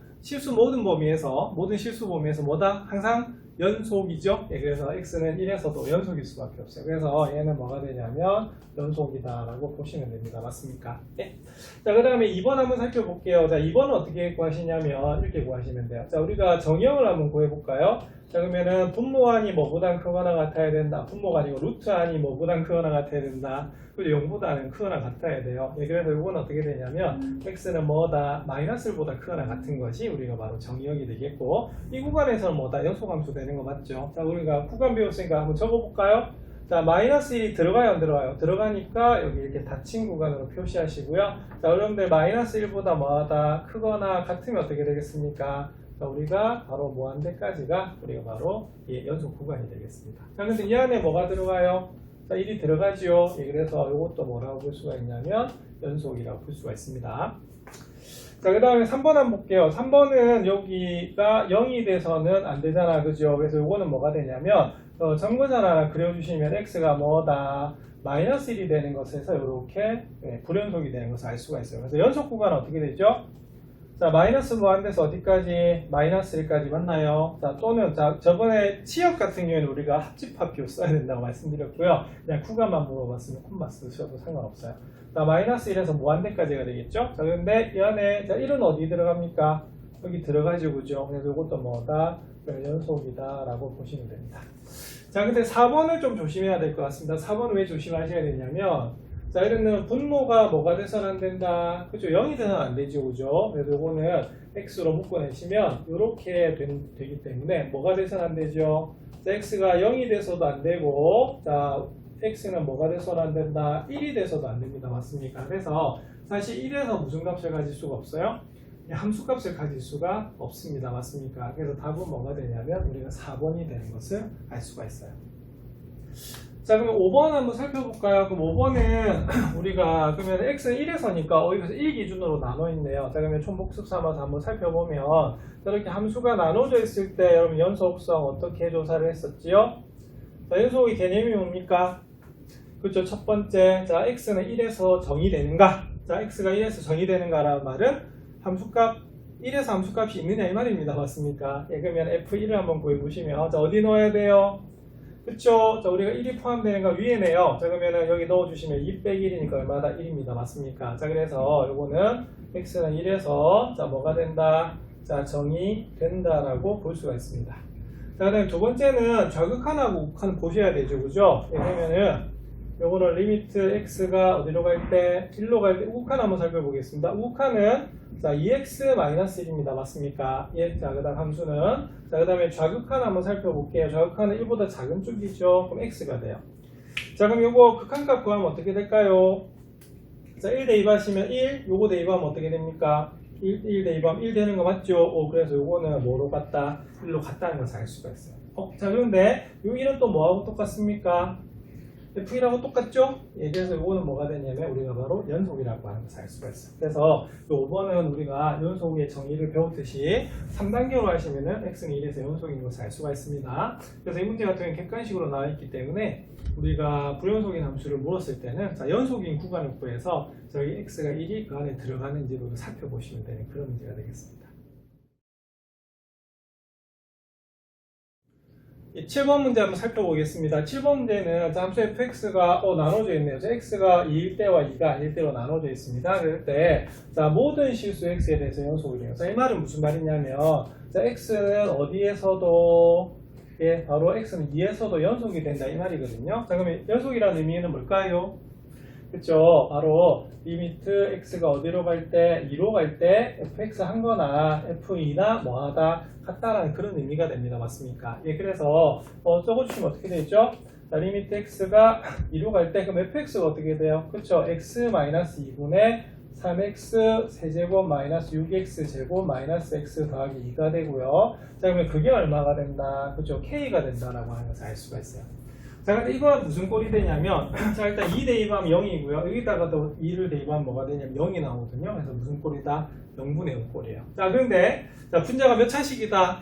모든 실수 범위에서 뭐다? 항상 연속이죠. 예, 그래서 x는 1에서도 연속일 수밖에 없어요. 그래서 얘는 뭐가 되냐면 연속이다라고 보시면 됩니다. 맞습니까? 예. 자, 그 다음에 2번 한번 살펴볼게요. 자, 2번은 어떻게 구하시냐면 이렇게 구하시면 돼요. 자, 우리가 정의형을 한번 구해볼까요? 자, 그러면은 분모안이 뭐보단 크거나 같아야 된다. 분모가 아니고 루트안이 뭐보단 크거나 같아야 된다. 그리고 0보다는 크거나 같아야 돼요. 예, 그래서 이건 어떻게 되냐면 x는 뭐다? 마이너스보다 크거나 같은 것이 우리가 바로 정의형이 되겠고 이 구간에서는 뭐다? 연속함수 되는 거 맞죠? 자, 우리가 구간 배웠으니까 한번 적어볼까요? 자, 마이너스 1이 들어가요 안 들어가요? 들어가니까 여기 이렇게 닫힌 구간으로 표시하시고요. 자, 여러분들 마이너스 1보다 뭐하다? 크거나 같으면 어떻게 되겠습니까? 자, 우리가 바로 무한대까지가 우리가 바로 연속 구간이 되겠습니다. 자, 근데 이 안에 뭐가 들어가요? 자, 1이 들어가죠. 예, 그래서 이것도 뭐라고 볼 수가 있냐면 연속이라고 볼 수가 있습니다. 자, 그 다음에 3번 한번 볼게요. 3번은 여기가 0이 돼서는 안 되잖아. 그죠? 그래서 이거는 뭐가 되냐면 정거장 하나 그려주시면 x가 뭐다? 마이너스 1이 되는 것에서 이렇게 불연속이 되는 것을 알 수가 있어요. 그래서 연속 구간은 어떻게 되죠? 자, 마이너스 무한대에서 어디까지? 마이너스 1까지 맞나요? 자, 또는 자, 저번에 치역 같은 경우에는 우리가 합집합 비율 써야 된다고 말씀드렸고요. 그냥 구간만 물어봤으면 콤마 쓰셔도 상관없어요. 자, 마이너스 1에서 무한대까지가 되겠죠? 자, 그런데 이 안에 자, 1은 어디 들어갑니까? 여기 들어가죠, 그죠? 그래서 이것도 뭐다? 연속이다 라고 보시면 됩니다. 자, 근데 4번을 좀 조심해야 될 것 같습니다. 4번은 왜 조심하셔야 되냐면 자, 이러면 분모가 뭐가 돼서는 안 된다. 그죠? 0이 돼서는 안 되죠. 그죠? 그래서 요거는 x로 묶어내시면 이렇게 되기 때문에 뭐가 돼서는 안 되죠? 자, x가 0이 돼서도 안 되고 자, x는 뭐가 돼서는 안 된다? 1이 돼서도 안 됩니다. 맞습니까? 그래서 사실 1에서 무슨 값을 가질 수가 없어요? 함수값을 가질 수가 없습니다. 맞습니까? 그래서 답은 뭐가 되냐면 우리가 4번이 되는 것을 알 수가 있어요. 자, 그럼 5번 한번 살펴볼까요? 그럼 5번은 우리가 그러면 x는 1에서니까 여기서 1 기준으로 나눠 있네요. 자, 그러면 총복습 삼아서 한번 살펴보면 이렇게 함수가 나눠져 있을 때 여러분 연속성 어떻게 조사를 했었지요? 자, 연속의 개념이 뭡니까? 그렇죠. 첫 번째, 자, x는 1에서 정의되는가? 자, x가 1에서 정의되는가라는 말은 함수값 1에서 함수값이 있느냐 이 말입니다. 맞습니까? 예, 그러면 f1을 한번 구해보시면 자, 어디 넣어야 돼요? 그쵸? 자, 우리가 1이 포함되는 거 위에네요. 자, 그러면은 여기 넣어주시면 2 빼기 1이니까 얼마다? 1입니다. 맞습니까? 자, 그래서 요거는 x는 1에서 자, 뭐가 된다? 자, 정의된다라고 볼 수가 있습니다. 자, 그 다음에 두 번째는 좌극한하고 우극한 보셔야 되죠. 그죠? 그러면은 요거는 리미트 x가 어디로 갈 때? 1로 갈 때 우극한 한번 살펴보겠습니다. 우극한은 자 2x-1입니다. 맞습니까? 예, 자, 그 다음 함수는 자, 그 다음에 좌극한 한번 살펴볼게요. 좌극한은 1보다 작은 쪽이죠. 그럼 x가 돼요. 자, 그럼 요거 극한값 구하면 어떻게 될까요? 자, 1 대입하시면 1, 요거 대입하면 어떻게 됩니까? 1 대입하면 1 되는 거 맞죠? 그래서 요거는 뭐로 같다? 1로 같다는 것을 알 수가 있어요. 자, 그런데 요 1은 또 뭐하고 똑같습니까? F1하고 똑같죠? 예, 그래서 요거는 뭐가 되냐면 우리가 바로 연속이라고 하는 것을 알 수가 있어요. 그래서 요 5번은 우리가 연속의 정의를 배웠듯이 3단계로 하시면은 x는 1에서 연속인 것을 알 수가 있습니다. 그래서 이 문제 같은 경우는 객관식으로 나와 있기 때문에 우리가 불연속인 함수를 물었을 때는 자, 연속인 구간을 구해서 저희 x가 1이 그 안에 들어가는지를 살펴보시면 되는 그런 문제가 되겠습니다. 7번 문제 한번 살펴보겠습니다. 7번 문제는 함수 fx가 나눠져 있네요. x가 2일 때와 2가 아닐 때로 나눠져 있습니다. 그럴 때 자, 모든 실수 x에 대해서 연속을 해요. 자, 이 말은 무슨 말이냐면 자, x는 어디에서도 예, 바로 x는 2에서도 연속이 된다 이 말이거든요. 자, 그러면 연속이라는 의미는 뭘까요? 그쵸? 바로 리미트 x가 어디로 갈 때 2로 갈 때 fx 한 거나 f2나 뭐하다 같다라는 그런 의미가 됩니다. 맞습니까? 예, 그래서 적어주시면 어떻게 되죠? 자, 리미트 x가 2로 갈 때 그럼 fx가 어떻게 돼요? 그쵸? x-2분의 3x 세제곱 마이너스 6x 제곱 마이너스 x 더하기 2가 되고요. 자, 그러면 그게 얼마가 된다? 그쵸? k가 된다라고 하는 것을 알 수가 있어요. 자, 근데 이건 무슨 꼴이 되냐면, 자, 일단 2 대입하면 0이고요. 여기다가 또 2를 대입하면 뭐가 되냐면 0이 나오거든요. 그래서 무슨 꼴이다? 0분의 0 꼴이에요. 자, 그런데, 자, 분자가 몇 차식이다?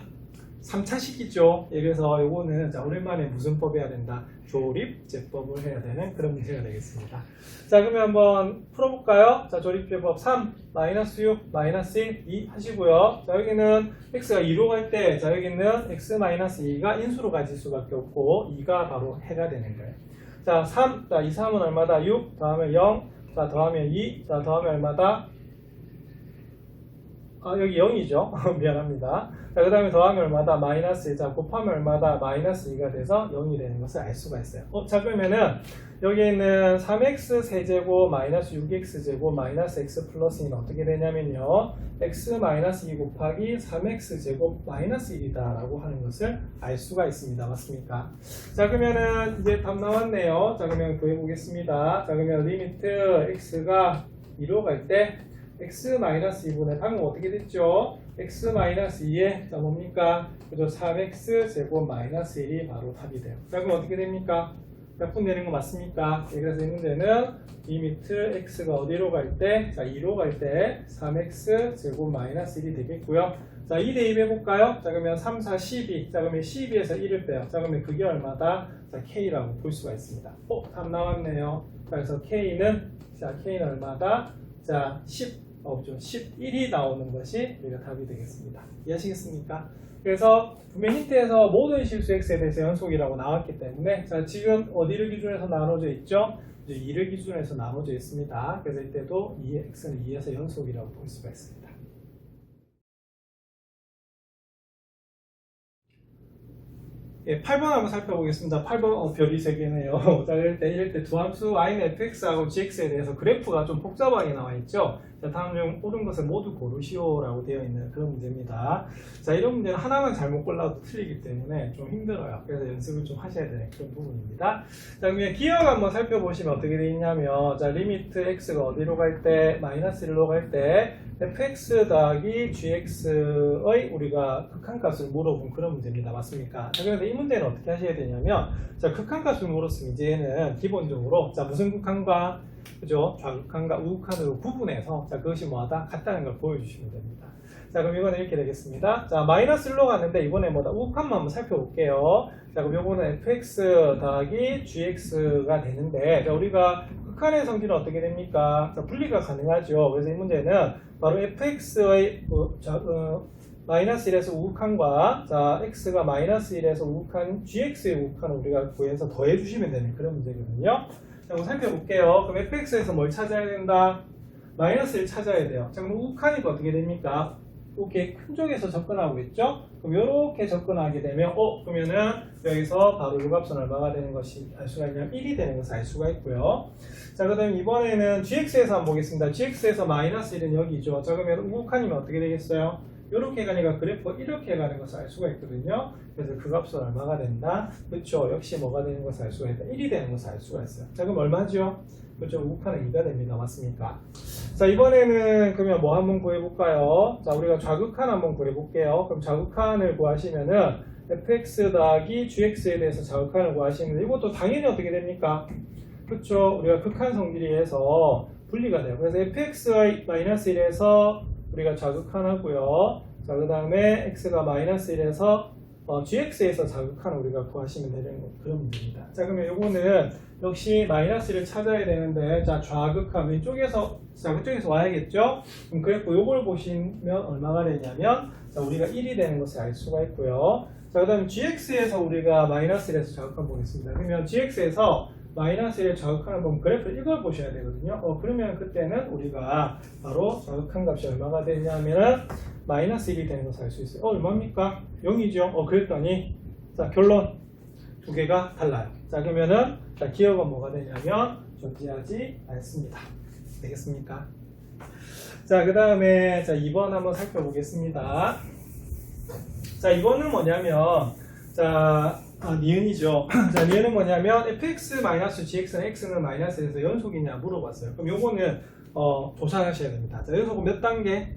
3차식이죠. 예, 그래서 요거는, 자, 오랜만에 무슨 법 해야 된다? 조립제법을 해야 되는 그런 문제가 되겠습니다. 자, 그러면 한번 풀어볼까요? 자, 조립제법 3, 마이너스 6, 마이너스 1, 2 하시고요. 자, 여기는 x가 2로 갈 때, 자, 여기는 x-2가 인수로 가질 수밖에 없고, 2가 바로 해가 되는 거예요. 자, 3, 자, 2, 3은 얼마다? 6, 더하면 0, 자, 더하면 2, 자, 더하면 얼마다? 여기 0이죠. 미안합니다. 자, 그 다음에 더하면 얼마다? 마이너스 1. 자, 곱하면 얼마다? 마이너스 2가 돼서 0이 되는 것을 알 수가 있어요. 자, 그러면은 여기 있는 3x 세제곱 마이너스 6x 제곱 마이너스 x 플러스 2는 어떻게 되냐면요. x 마이너스 2 곱하기 3x 제곱 마이너스 1이다 라고 하는 것을 알 수가 있습니다. 맞습니까? 자, 그러면은 이제 답 나왔네요. 자, 그러면 구해보겠습니다. 자, 그러면 리미트 x가 2로 갈 때 x-2분의 방금 어떻게 됐죠? x-2에 자 뭡니까? 그죠? 3x 제곱 마이너스 1이 바로 답이 돼요. 자, 그럼 어떻게 됩니까? 몇 분 내는 거 맞습니까? 예, 그래서 이 문제는 리미트 x가 어디로 갈 때? 자, 2로 갈 때 3x 제곱 마이너스 1이 되겠고요. 자, 2 대입해 볼까요? 자, 그러면 3, 4, 12. 자, 그러면 12에서 1을 빼요. 자, 그러면 그게 얼마다? 자, k라고 볼 수가 있습니다. 답 나왔네요. 자, 그래서 k는 얼마다? 자, 11이 나오는 것이 우리가 답이 되겠습니다. 이해하시겠습니까? 그래서 분명 힌트에서 모든 실수 x에 대해서 연속이라고 나왔기 때문에 자, 지금 어디를 기준해서 나눠져 있죠? 이제 2를 기준해서 나눠져 있습니다. 그래서 이때도 x는 2에서 연속이라고 볼 수가 있습니다. 예, 8번 한번 살펴보겠습니다. 8번 별이 3개네요. 자, 이럴 때 두 함수 y는 fx하고 gx에 대해서 그래프가 좀 복잡하게 나와 있죠. 자, 다음 중 옳은 것을 모두 고르시오라고 되어 있는 그런 문제입니다. 자, 이런 문제는 하나만 잘못 골라도 틀리기 때문에 좀 힘들어요. 그래서 연습을 좀 하셔야 되는 그런 부분입니다. 자, 그러면 기억 한번 살펴보시면 어떻게 되어 있냐면 자, 리미트 x가 어디로 갈 때? 마이너스 1로 갈 때 fx 더하기 gx의 우리가 극한값을 물어본 그런 문제입니다. 맞습니까? 자, 그런데 이 문제는 어떻게 하셔야 되냐면 자, 극한값을 물었으면 이제는 기본적으로 자, 무슨 극한과 그죠? 좌극한과 우극한으로 구분해서 자, 그것이 뭐하다? 같다는 걸 보여주시면 됩니다. 자, 그럼 이거는 이렇게 되겠습니다. 자, 마이너스 1로 갔는데 이번에 뭐다? 우극한만 한번 살펴볼게요. 자, 그럼 이거는 fx 더하기 gx가 되는데 자, 우리가 극한의 성질은 어떻게 됩니까? 자, 분리가 가능하죠. 그래서 이 문제는 바로 fx의 마이너스 1에서 우극한과 자, x가 마이너스 1에서 우극한 gx의 우극한을 우리가 구해서 더해주시면 되는 그런 문제거든요. 자, 한번 살펴볼게요. 그럼 fx에서 뭘 찾아야 된다? 마이너스 1 찾아야 돼요. 자, 그럼 우극하니까 어떻게 됩니까? 이렇게 큰 쪽에서 접근하고 있죠? 그럼 이렇게 접근하게 되면 그러면은 여기서 바로 이 값은 얼마가 되는 것이 알 수가 있냐면 1이 되는 것을 알 수가 있고요. 자, 그 다음에 이번에는 gx에서 한번 보겠습니다. gx에서 마이너스 1은 여기죠. 자, 그러면 우극한이면 어떻게 되겠어요? 이렇게 가니까 그래프가 이렇게 가는 것을 알 수가 있거든요. 그래서 그 값은 얼마가 된다? 그렇죠. 역시 뭐가 되는 것을 알 수가 있다. 1이 되는 것을 알 수가 있어요. 자, 그럼 얼마죠? 그렇죠. 우극한은 2가 됩니다. 맞습니까? 자, 이번에는 그러면 뭐 한번 구해볼까요? 자, 우리가 좌극한 한번 구해볼게요. 그럼 좌극한을 구하시면은 fx 더하기 gx에 대해서 좌극한을 구하시는데 이것도 당연히 어떻게 됩니까? 그렇죠. 우리가 극한 성질이해서 분리가 돼요. 그래서 fxy-1에서 우리가 좌극한하고요. 자, 그 다음에 x가 마이너스 1에서 gx에서 좌극한 우리가 구하시면 되는 그런 문제입니다. 자, 그러면 요거는 역시 마이너스 1을 찾아야 되는데, 자, 좌극한 왼쪽에서, 자, 그쪽에서 와야겠죠? 그럼 그래프 요걸 보시면 얼마가 되냐면, 자, 우리가 1이 되는 것을 알 수가 있고요. 자, 그 다음에 gx에서 우리가 마이너스 1에서 좌극한 보겠습니다. 그러면 gx에서 마이너스 1을 좌극하는 건 그래프를 이걸 보셔야 되거든요. 그러면 그때는 우리가 바로 좌극한 값이 얼마가 되냐면은 마이너스 1이 되는 것을 알 수 있어요. 얼마입니까? 0이죠. 그랬더니 자, 결론 두 개가 달라요. 자, 그러면은 자, 기억은 뭐가 되냐면 존재하지 않습니다. 되겠습니까? 자, 그 다음에 자, 2번 한번 살펴보겠습니다. 자, 2번은 뭐냐면 자, 니은이죠. 자, 니은은 뭐냐면 fx-gx는 x는 마이너스에서 연속이냐 물어봤어요. 그럼 요거는 조사하셔야 됩니다. 자, 연속은 몇 단계?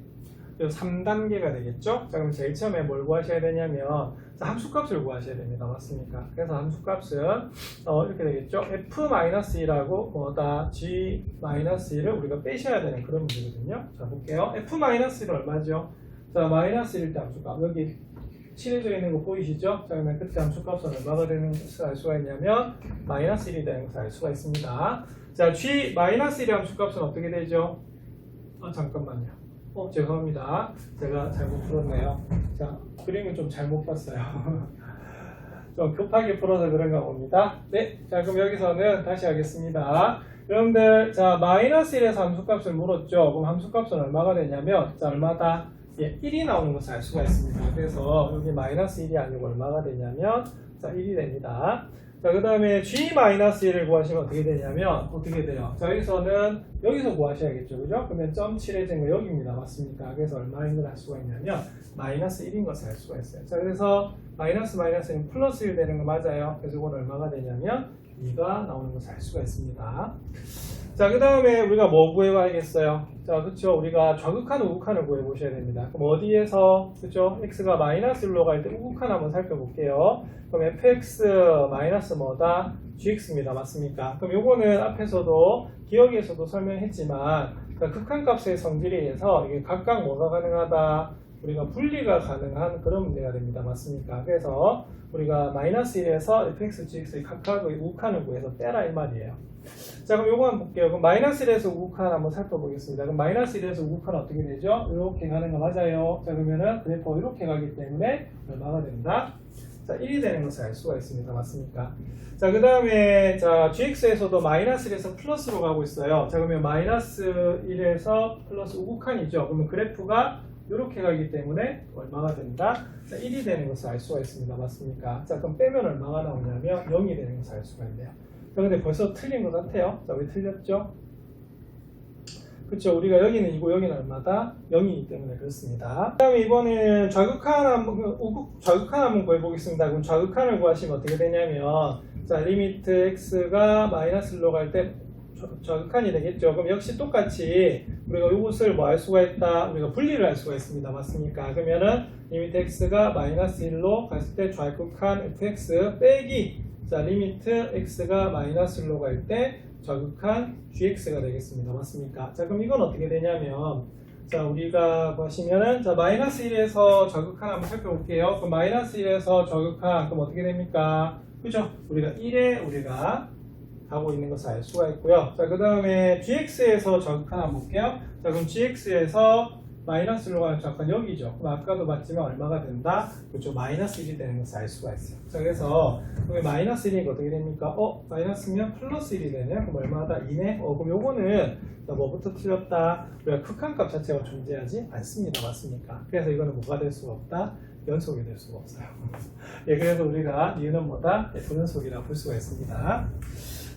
3단계가 되겠죠? 자, 그럼 제일 처음에 뭘 구하셔야 되냐면 자, 함수값을 구하셔야 됩니다. 맞습니까? 그래서 함수값은 이렇게 되겠죠? f-1하고 뭐다 g-1을 우리가 빼셔야 되는 그런 문제거든요. 자, 볼게요. f-1은 얼마죠? 자, 마이너스 1때 함수값 여기 칠해져 있는 거 보이시죠? 자, 그러면 그때 함수값은 얼마가 되는 것을 알 수가 있냐면 마이너스 1이 되는 것을 알 수가 있습니다. 자, g 마이너스 1의 함수값은 어떻게 되죠? 잠깐만요. 죄송합니다. 제가 잘못 풀었네요. 자, 그림을 좀 잘못 봤어요. 좀 급하게 풀어서 그런가 봅니다. 네, 자, 그럼 여기서는 다시 하겠습니다. 여러분들, 자, 마이너스 1에서 함수값을 물었죠? 그럼 함수값은 얼마가 되냐면, 자, 얼마다? 1이 나오는 것을 알 수가 있습니다. 그래서 여기 마이너스 1이 아니고 얼마가 되냐면 자, 1이 됩니다. 자, 그 다음에 g-1을 구하시면 어떻게 되냐면 어떻게 돼요? 자, 여기서 구하셔야겠죠. 그죠? 그러면 점 칠해진 거 여기입니다. 맞습니까? 그래서 얼마인 걸 알 수가 있냐면 마이너스 1인 것을 알 수가 있어요. 자, 그래서 마이너스는 플러스 1 되는 거 맞아요. 그래서 이건 얼마가 되냐면 2가 나오는 것을 알 수가 있습니다. 자, 그 다음에 우리가 뭐 구해봐야겠어요? 자, 그쵸. 우리가 좌극한, 우극한을 구해보셔야 됩니다. 그럼 어디에서, 그쵸. x가 마이너스 1로 갈 때 우극한 한번 살펴볼게요. 그럼 fx 마이너스 뭐다? gx입니다. 맞습니까? 그럼 요거는 앞에서도, 기억에서도 설명했지만, 그러니까 극한값의 성질에 의해서 이게 각각 뭐가 가능하다? 우리가 분리가 가능한 그런 문제가 됩니다. 맞습니까? 그래서 우리가 마이너스 1에서 fx, gx의 각각의 우극한을 구해서 빼라 이 말이에요. 자, 그럼 요거 한번 볼게요. 그럼 마이너스 1에서 우극한 한번 살펴보겠습니다. 그럼 마이너스 1에서 우극한 어떻게 되죠? 이렇게 가는 거 맞아요. 자, 그러면은 그래프가 이렇게 가기 때문에 얼마가 된다? 자, 1이 되는 것을 알 수가 있습니다. 맞습니까? 자, 그 다음에 자, gx에서도 마이너스 1에서 플러스로 가고 있어요. 자, 그러면 마이너스 1에서 플러스 우극한이죠. 그러면 그래프가 이렇게 가기 때문에 얼마가 된다? 자, 1이 되는 것을 알 수가 있습니다. 맞습니까? 자, 그럼 빼면 얼마가 나오냐면 0이 되는 것을 알 수가 있네요. 자, 근데 벌써 틀린 것 같아요. 자, 왜 틀렸죠? 그쵸. 우리가 여기는 2고 여기는 얼마다? 0이기 때문에 그렇습니다. 그 다음에 이번에는 좌극한 한번 구해보겠습니다. 그럼 좌극한을 구하시면 어떻게 되냐면 자, 리미트 x가 마이너스 1로 갈 때 좌극한이 되겠죠. 그럼 역시 똑같이 우리가 이것을 뭐 할 수가 있다? 우리가 분리를 할 수가 있습니다. 맞습니까? 그러면은 리미트 x가 마이너스 1로 갔을 때 좌극한 fx 빼기 자, 리미트 x가 마이너스 1로 갈 때 좌극한 gx가 되겠습니다. 맞습니까? 자, 그럼 이건 어떻게 되냐면 자, 우리가 보시면은 자, 마이너스 1에서 좌극한 한번 살펴볼게요. 그럼 마이너스 1에서 좌극한 그럼 어떻게 됩니까? 그죠? 우리가 1에 우리가 가고 있는 것을 알 수가 있고요. 자, 그 다음에 gx에서 좌극한 한번 볼게요. 자, 그럼 gx에서 마이너스로 가면 잠깐 여기죠. 그럼 아까도 봤지만 얼마가 된다? 그렇죠. 마이너스 1이 되는 것을 알 수가 있어요. 자, 그래서 그럼 마이너스 1이니까 어떻게 됩니까? 마이너스면 플러스 1이 되네요. 그럼 얼마다? 2네? 그럼 요거는 뭐부터 틀렸다? 우리가 극한값 자체가 존재하지 않습니다. 맞습니까? 그래서 이거는 뭐가 될 수가 없다? 연속이 될 수가 없어요. 예, 그래서 우리가 니은 뭐다? 불연속이라고 볼 수가 있습니다.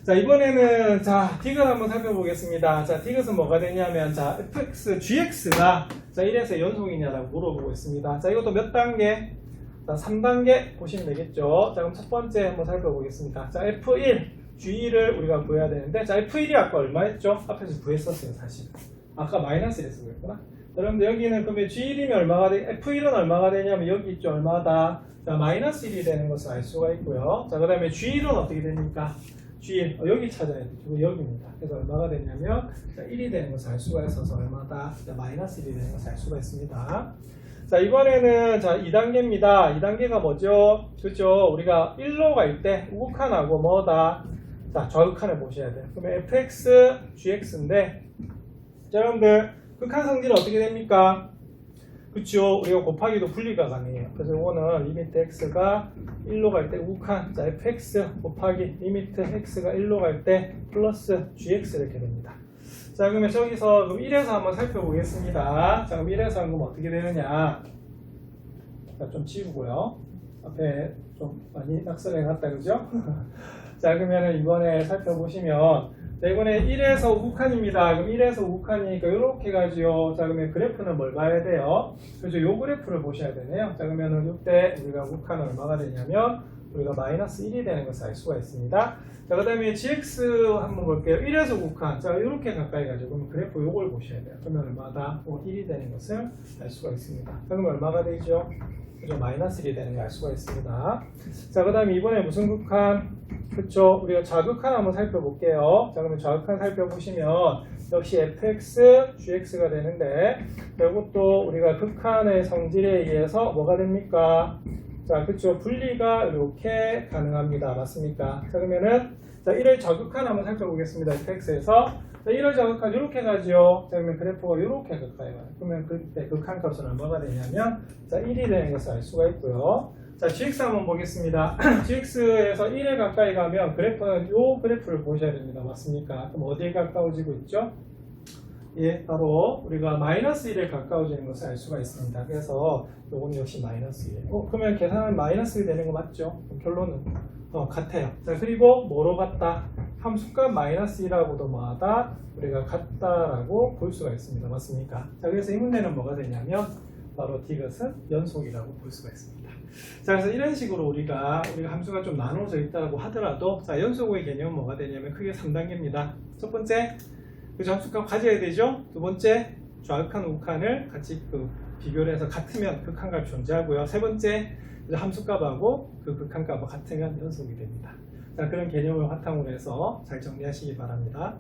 자, 이번에는 디귿 한번 살펴보겠습니다. 자, 디귿은 뭐가 되냐면 fx, gx가 1에서 연속이냐라고 물어보고 있습니다. 자, 이것도 몇 단계? 자, 3단계 보시면 되겠죠. 자, 그럼 첫 번째 한번 살펴보겠습니다. 자, f1, g1을 우리가 구해야 되는데, 자, f1이 아까 얼마였죠? 앞에서 구했었어요, 사실. 아까 마이너스 1에서 구했구나. 여러분들 여기는 그러면 G1이면 얼마가 F1은 얼마가 되냐면 여기 있죠. 얼마다? 자, 마이너스 1이 되는 것을 알 수가 있고요. 자, 그 다음에 G1은 어떻게 됩니까? G1, 여기 찾아야 되죠. 여기입니다. 그래서 얼마가 되냐면 1이 되는 것을 알 수가 있어서 얼마다? 자, 마이너스 1이 되는 것을 알 수가 있습니다. 자, 이번에는 2단계입니다. 2단계가 뭐죠? 그렇죠. 우리가 1로 갈 때 우극한하고 뭐다? 자, 좌극한을 보셔야 돼요. 그러면 fx, gx인데, 자, 여러분들 극한 성질은 어떻게 됩니까? 그쵸? 우리가 곱하기도 분리가 가능해요. 그래서 이거는 리미트 x가 1로 갈 때 우극한, 자, fx 곱하기 리미트 x가 1로 갈 때 플러스 gx 이렇게 됩니다. 자, 그러면 저기서 그럼 1에서 한번 살펴보겠습니다. 자, 그럼 1에서 그럼 어떻게 되느냐? 자, 좀 치우고요. 앞에 좀 많이 낙선해놨다, 그죠? 자, 그러면 이번에 살펴보시면, 자, 이번에 1에서 우극한입니다. 그럼 1에서 우극한이니까 이렇게 가지요. 자, 그러면 그래프는 뭘 봐야 돼요? 그죠? 요 그래프를 보셔야 되네요. 자, 그러면은 이때 우리가 우극한은 얼마가 되냐면 우리가 마이너스 1이 되는 것을 알 수가 있습니다. 자, 그 다음에 gx 한번 볼게요. 1에서 우극한. 자, 이렇게 가까이 가죠. 그럼 그래프 요걸 보셔야 돼요. 그러면 얼마다? 1이 되는 것을 알 수가 있습니다. 자, 그럼 얼마가 되죠? 그죠? 마이너스 1이 되는 걸 알 수가 있습니다. 자, 그 다음에 이번에 무슨 극한? 그쵸? 우리가 좌극한 한번 살펴볼게요. 자, 그러면 좌극한 살펴보시면 역시 fx, gx가 되는데 이것도 우리가 극한의 성질에 의해서 뭐가 됩니까? 자, 그쵸? 분리가 이렇게 가능합니다. 맞습니까? 자, 그러면은 자, 1을 좌극한 한번 살펴보겠습니다. fx에서 자, 1을 좌극한 이렇게 가죠. 자, 그러면 그래프가 이렇게 가까이 가요. 그러면 그때 극한 값은 얼마가 되냐면 자, 1이 되는 것을 알 수가 있고요. 자, gx 한번 보겠습니다. gx에서 1에 가까이 가면 그래프는 이 그래프를 보셔야 됩니다. 맞습니까? 그럼 어디에 가까워지고 있죠? 예, 바로 우리가 마이너스 1에 가까워지는 것을 알 수가 있습니다. 그래서 요건 역시 마이너스 1. 그러면 계산하면 마이너스 1 되는 거 맞죠? 결론은 같아요. 자, 그리고 뭐로 같다? 함수값 마이너스 1하고도 뭐하다? 우리가 같다라고 볼 수가 있습니다. 맞습니까? 자, 그래서 이 문제는 뭐가 되냐면 바로 디귿은 연속이라고 볼 수가 있습니다. 자, 그래서 이런 식으로 우리가 함수가 좀 나눠져 있다고 하더라도 자, 연속의 개념은 뭐가 되냐면 크게 3단계입니다. 첫 번째, 그죠? 함수값 가져야 되죠? 두 번째, 좌극한 우극한을 같이 비교를 해서 같으면 극한값이 존재하고요. 세 번째, 함수값하고 그 극한값과 같으면 연속이 됩니다. 자, 그런 개념을 바탕으로 해서 잘 정리하시기 바랍니다.